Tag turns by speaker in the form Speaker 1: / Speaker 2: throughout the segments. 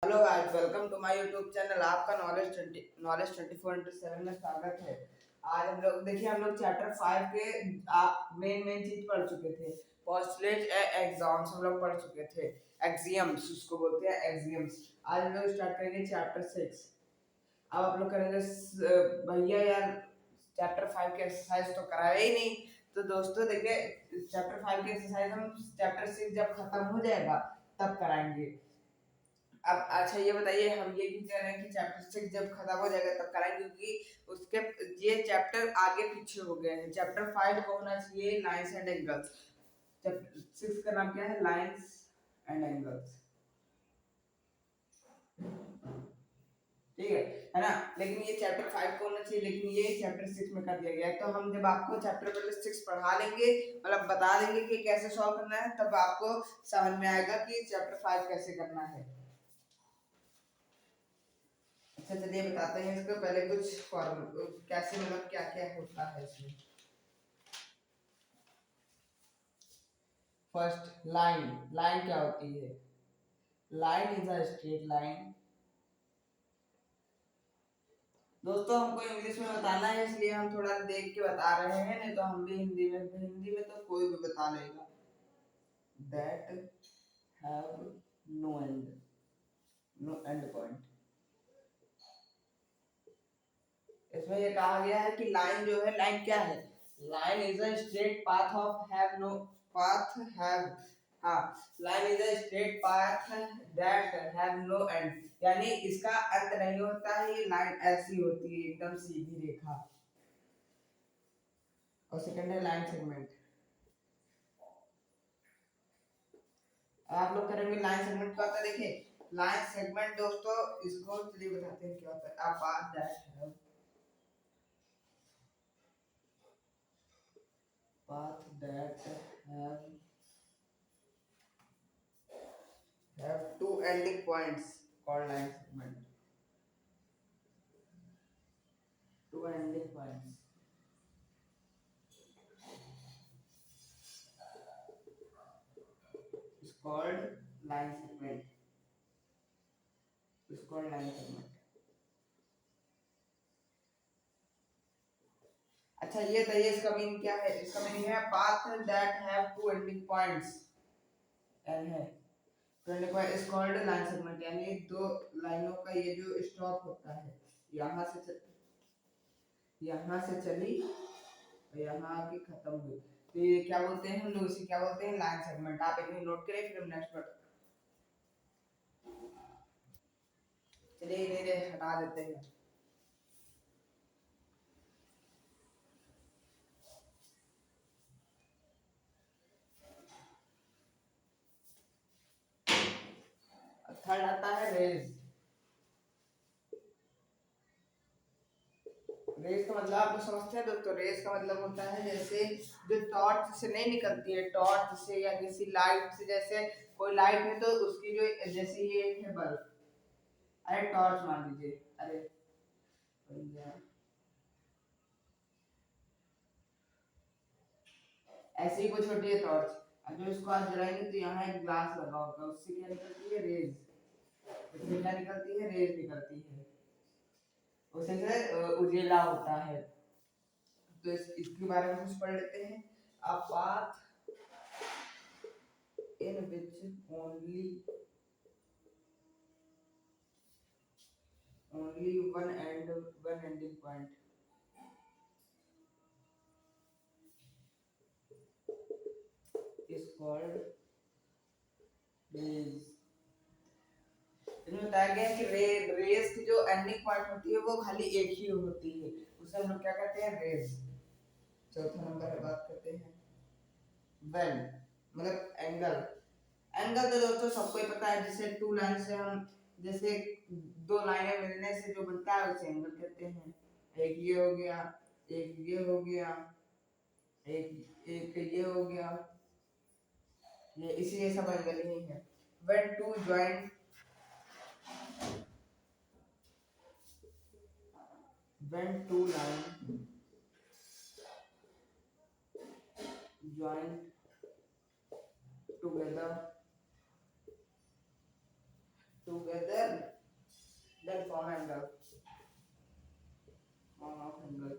Speaker 1: Hello guys, welcome to my YouTube channel. आपका knowledge 24/7 में स्वागत है। आज हम लोग देखिए, हम लोग चैप्टर 5 के मेन चीज पढ़ चुके थे। पोस्टुलेट एग्जाम्स हम लोग पढ़ चुके थे। एक्सियम्स उसको बोलते हैं, एक्सियम्स। आज हम लोग स्टार्ट करेंगे चैप्टर 6। अब आप लोग करेंगे भैया यार, चैप्टर 5 के एक्सरसाइज तो कराया ही नहीं। तो दोस्तों देखिए, चैप्टर 5 के एक्सरसाइज हम चैप्टर 6 जब खत्म हो जाएगा तब कराएंगे। अब अच्छा ये बताइए, हम ये क्यों कह रहे हैं कि चैप्टर 6 जब खत्म हो जाएगा तब कराएंगे, क्योंकि उसके ये चैप्टर आगे पीछे हो गए हैं। चैप्टर 5 को होना चाहिए लाइंस एंड एंगल्स। चैप्टर 6 का नाम क्या है? Lines and angles. ठीक है ना? लेकिन ये चैप्टर 5 को होना चाहिए, लेकिन ये चैप्टर 6 में कर दिया गया है। तो हम जब आपको चैप्टर पहले 6 पढ़ा लेंगे, मतलब बता देंगे कि कैसे सॉल्व करना है, तब आपको समझ में आएगा कि चैप्टर 5 कैसे करना है। अच्छा चलिए बताते हैं इसको। पहले कुछ फॉर्मूला कैसे, मतलब क्या क्या होता है इसमें। First, line. लाइन क्या होती है? Line is a straight line. दोस्तों हमको इंग्लिश में बताना है, इसलिए हम थोड़ा देख के बता रहे हैं, नहीं तो हम भी हिंदी में तो कोई भी बता लेगा। That have no end, no end point. इसमें ये कहा गया है कि लाइन जो है, लाइन क्या है? Line is a straight path of have no path have, हाँ, line is a straight path that have no end, यानी इसका अंत नहीं होता है। ये लाइन ऐसी होती है, एकदम सीधी रेखा। और सेकंड है लाइन सेगमेंट। आप लोग करेंगे लाइन सेगमेंट क्या होता है। देखिए लाइन सेगमेंट दोस्तों, इसको चलिए बताते हैं क्या होता है। आप path that have, path that have two ending points called line segment. Two ending points is called line segment. Is called line segment. अच्छा ये बताइए, इसका मीनिंग क्या है? इसका मीनिंग है path that have two ending points एन है। तो ending point is called line segment, यानी दो लाइनों का ये जो स्टॉप होता है, यहाँ से यहाँ से चली और यहाँ आके खत्म हुई, तो ये क्या बोलते हैं? हम लोग इसे क्या बोलते हैं? Line segment. आप एक नोट करें, फिर हम नेक्स्ट पर चलिए धीरे हटा देते हैं। थर्ड आता है रेज। रेज का मतलब आप लोग समझते हैं दोस्तों? रेज का मतलब होता है जैसे जो टॉर्च से नहीं निकलती है, टॉर्च से या किसी लाइट से, जैसे कोई लाइट है तो उसकी जो, जैसे ये एक है बल्ब, अरे टॉर्च मान लीजिए, अरे भैया, ऐसे ही कोई छोटी है टॉर्च। अब जो इसको आप जलाएंगे तो यहाँ एक ग्लास लगा होगा, उससे क्या निकलती है? रेज। उससे क्या निकलती है? रेज निकलती है। उसे से उजेला होता है। तो इसके बारे में कुछ पढ़ लेते हैं। A path in which only one ending point is called rays। इसमें बताया गया है कि रेस की जो एंडिंग पॉइंट होती है वो खाली एक ही होती है, उसे हम लोग क्या कहते हैं? रेस। चौथा नंबर पे बात करते हैं वेन, मतलब एंगल। एंगल तो दोस्तों सबको ही पता है, जैसे टू लाइन से हम, जैसे दो लाइनें मिलने से जो बनता है उसे एंगल कहते हैं। एक ये हो गया, एक ये हो गया, एक एक ये हो गया, ये इसी सब एंगल ही है। when two join when two line join together together then form angle, form of angle।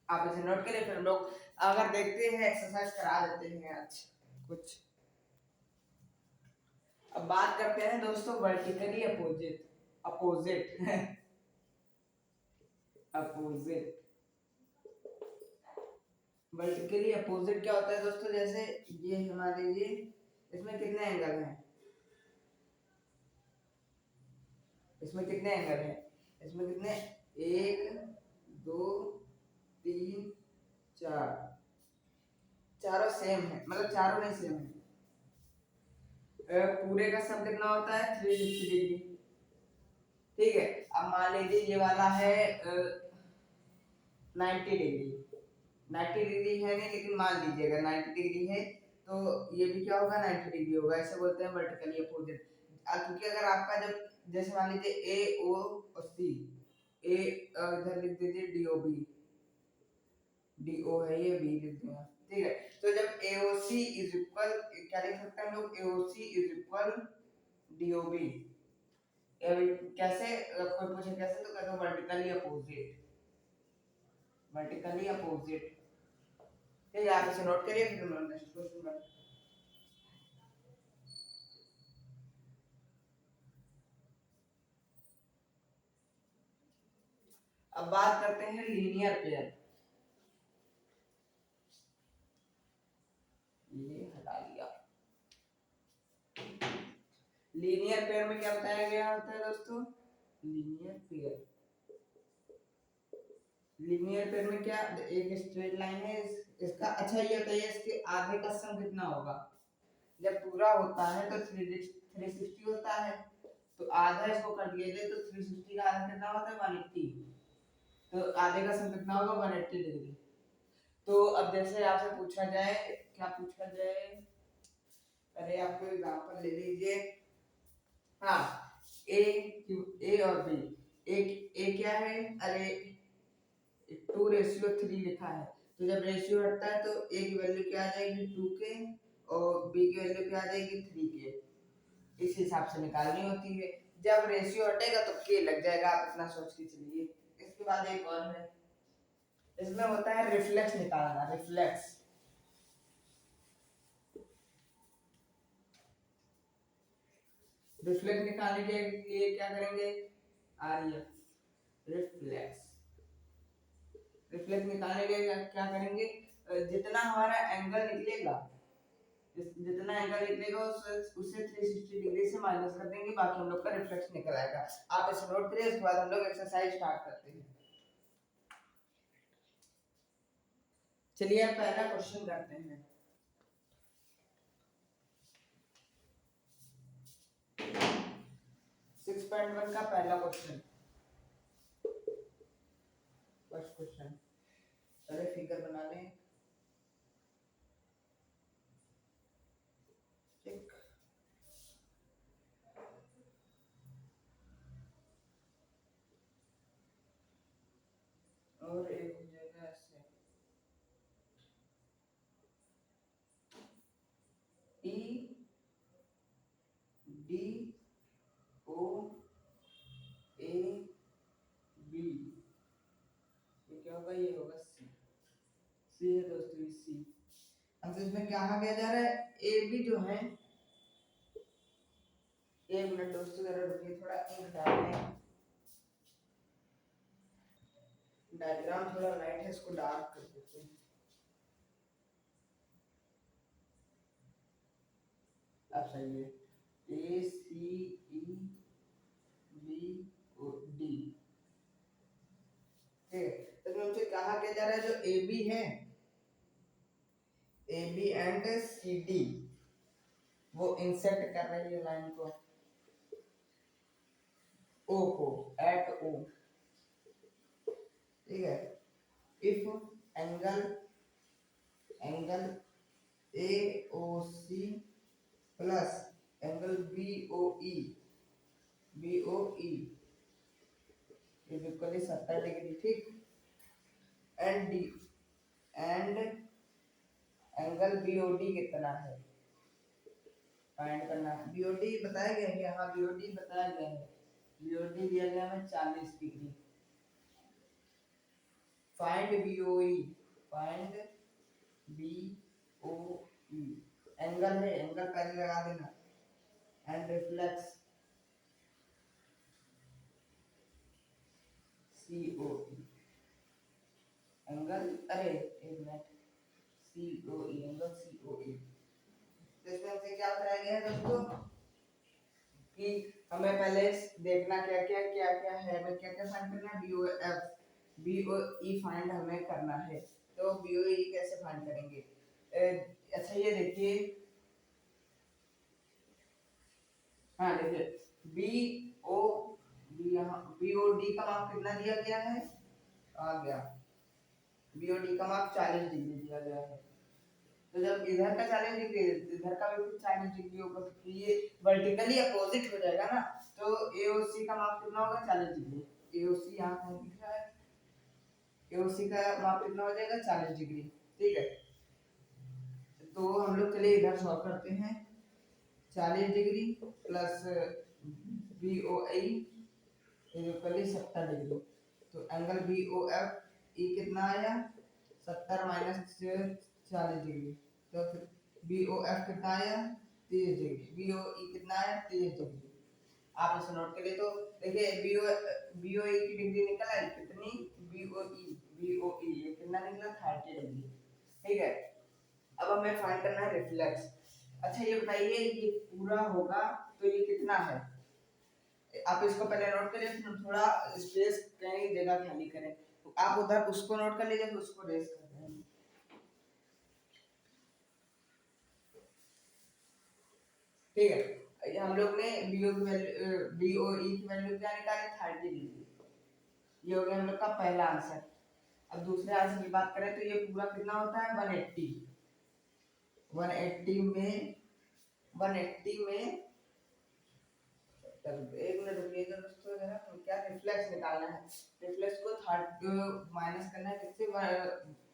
Speaker 1: आप इसे नोट करिए, फिर हम लोग अगर देखते हैं एक्सरसाइज करा देते हैं आज कुछ। अब बात करते हैं दोस्तों vertically opposite, opposite opposite. Vertically opposite क्या होता है दोस्तों, जैसे ये हमारे लिए इसमें कितने एंगल हैं, इसमें कितने एंगल हैं, इसमें कितने, एक दो तीन चार, चारों सेम है, मतलब चारों में सेम है। पूरे का सम कितना होता है 360 डिग्री। ठीक है, अब मान लीजिए ये वाला है 90 डिग्री, 90 डिग्री है नहीं, लेकिन मान लीजिएगा 90 डिग्री है तो ये भी क्या होगा 90 डिग्री होगा, ऐसे बोलते हैं वर्टिकली अपोजिट। क्योंकि अगर आपका जब जैसे मान लीजिए ए ओ और सी, ए इधर लिख दीजिए D O B, D O है ये, बी लिख देना, ठीक है। तो जब ए ओ सी इज इक्वल, क्या लिख सकते हैं हम लोग, A O C is equal D O B. कैसे, कोई पूछे कैसे तो कहते हैं वर्टिकली अपोजिट, वर्टिकली अपोजिट। ठीक है, आप इसे नोट करिए, फिर हम नेक्स्ट क्वेश्चन में। अब बात करते हैं लीनियर पेयर। ये हटा लिया। लीनियर पेयर में क्या बताया गया होता है दोस्तों, लीनियर पेयर, लीनियर पेयर में क्या, एक स्ट्रेट लाइन है इसका, अच्छा ये बताइए इसके आधे का सम कितना होगा। जब पूरा होता है तो 360 होता है, तो आधा इसको कर दिया जाए तो 360 का आधा कितना होता है 180, तो आधे का सम कितना होगा 180 डिग्री। तो अब जैसे आपसे पूछा जाए, क्या पूछा जाए, अरे आपको एग्जांपल ले लीजिए, हाँ ए और बी, एक ए क्या है, अरे 2:3 लिखा है, तो जब रेशियो हटता है तो ए की वैल्यू क्या आ जाएगी 2 के, और बी की वैल्यू क्या आ जाएगी 3 के, इस हिसाब से निकालनी होती है। जब रेशियो हटेगा तो के लग जाएगा, आप इतना सोच के चलिए। इसके बाद एक और है, इसमें होता है रिफ्लेक्स निकालना, रिफ्लेक्स। रिफ्लेक्स निकालने के लिए क्या करेंगे, आरएफ रिफ्लेक्स, रिफ्लेक्स निकालने के लिए क्या करेंगे, जितना हमारा एंगल निकलेगा, जितना एंगल निकलेगा उससे 360 डिग्री से माइनस कर देंगे, बाकी हम लोग का रिफ्लेक्स निकल आएगा। आप इसे नोट करिए, उसके बाद हम लोग एक्सरसाइज स्टार्ट करते हैं। चलिए अब पहला क्वेश्चन करते हैं। सिक्स पॉइंट वन का पहला क्वेश्चन, फर्स्ट क्वेश्चन, पहले फिगर बना लें, ठीक। और एक जगह ऐसे E D O A B, ये क्या होगा, ये होगा सी, सी है दोस्तों, ये सी। अब इसमें क्या कहा जा रहा है, ए बी जो है, एक मिनट दोस्तों जरा रुकिए, थोड़ा इंक डालने, डायग्राम थोड़ा लाइट है, इसको डार्क कर देते हैं। अब सही है, ए सी ई बी ओ डी, ठीक है। तो हमसे कहा क्या जा रहा है, जो ए बी है, A B and C D, वो इंसर्ट कर रही है लाइन को, ओ को, एट ओ, ठीक है। If angle, angle A O C plus angle B O E, B O E is equal 70 degree, ठीक। And D, and angle B O D कितना है, फाइंड करना है। बीओडी बताया गया है, हाँ बीओडी बताया गया है, बीओडी दिया गया है 40 degree. Find BOE, find BOE, angle है, एंगल पहले लगा देना, एंड रिफ्लेक्स सीओई, एंगल, अरे एक मिनट, सीओई, एंगल सीओई। तो इसमें हमसे क्या बताया गया है दोस्तों कि हमें पहले देखना क्या क्या है, हमें क्या क्या फाइंड करना है, बीओएफ बीओई फाइंड हमें करना है। तो बीओई कैसे फाइंड करेंगे? अच्छा ये देखिए, हाँ देखिए बीओ बी, यहाँ बीओडी का माप कितना दिया गया है, आ गया, बीओडी का माप 40 डिग्री दिया गया है। तो जब इधर का 40 डिग्री इधर का भी 40 डिग्री होगा, तो ये वर्टिकली अपोजिट हो जाएगा ना। तो एओसी का माप कितना होगा, 40 डिग्री। एओसी यहाँ कहीं दिख रहा है, एओसी का माप कितना हो जाएगा, 40 डिग्री। ठीक है, तो हम लोग चलिए इधर सॉल्व करते हैं। 40 degree plus BOE equally 70 degree. तो एंगल बीओएफ ई कितना आया, 70 माइनस 40 डिग्री। तो फिर बीओएफ कितना आया, 30 डिग्री। बीओई कितना आया, 30 डिग्री। आप इसे नोट करिए। तो देखिए बीओई की डिग्री निकल आई कितनी, बीओई ये कितना निकला, 30 डिग्री। ठीक है, अब हमें फाइंड करना है रिफ्लेक्स। अच्छा ये बताइए, ये पूरा होगा तो ये कितना है, आप इसको पहले नोट करिए, फिर थोड़ा स्पेस कहीं जगह खाली करें। तो आप उधर उसको नोट कर लीजिए, फिर उसको रेस कर रहे हैं। ठीक है, ये हम लोग ने बीओ की वैल्यू, बीओई की वैल्यू क्या निकाली, 30 डिग्री। ये हो गया हम लोग का पहला आंसर। अब दूसरे आंसर की बात करें तो ये पूरा कितना होता है, 180। 180 में 180 में एक मिनट रुकिएगा दोस्तों, जरा तो क्या रिफ्लेक्स निकालना है। रिफ्लेक्स को 30 माइनस करना है किससे,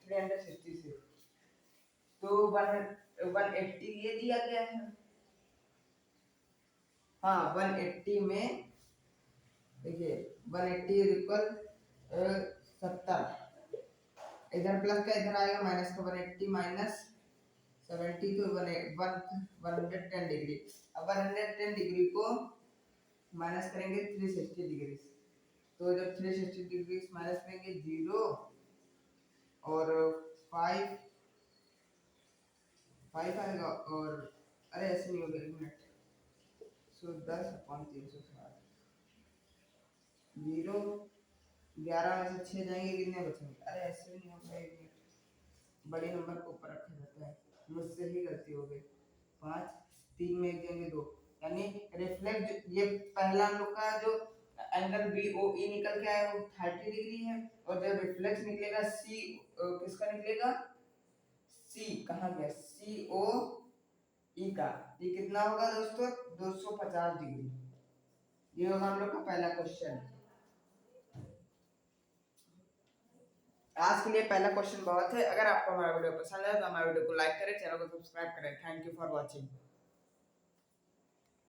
Speaker 1: 360 से। तो 180 ये दिया गया है, हाँ 180 में देखिए 180 इक्वल 70, इधर प्लस का इधर आएगा माइनस का, 180 माइनस 70 तो 110 डिग्री। अब 110 डिग्री को माइनस करेंगे 360 डिग्री। तो जब 360 डिग्री माइनस करेंगे 0 और 5 आएगा, और अरे ऐसे नहीं होगा, एक मिनट, 10/360, 0 11 में से 6 जाएंगे, कितने बचेंगे, अरे ऐसे नहीं होगा, एक मिनट, बड़े नंबर को ऊपर रखा जाता है, मुझसे ही गलती हो गई। 5 3 में एक जाएंगे 2, यानी रिफ्लेक्ट, ये पहला हम लोग का जो एंगल बीओई निकल के आया वो 30 डिग्री है, और जब रिफ्लेक्स निकलेगा सी, किसका निकलेगा, सी कहाँ गया, सी ओ ई का, ये कितना होगा दोस्तों, 250 डिग्री। ये होगा हम लोग का पहला क्वेश्चन। आज के लिए पहला क्वेश्चन बहुत है। अगर आपको हमारा वीडियो पसंद है तो हमारे वीडियो को लाइक करें, चैनल को सब्सक्राइब करें। Thank you for watching.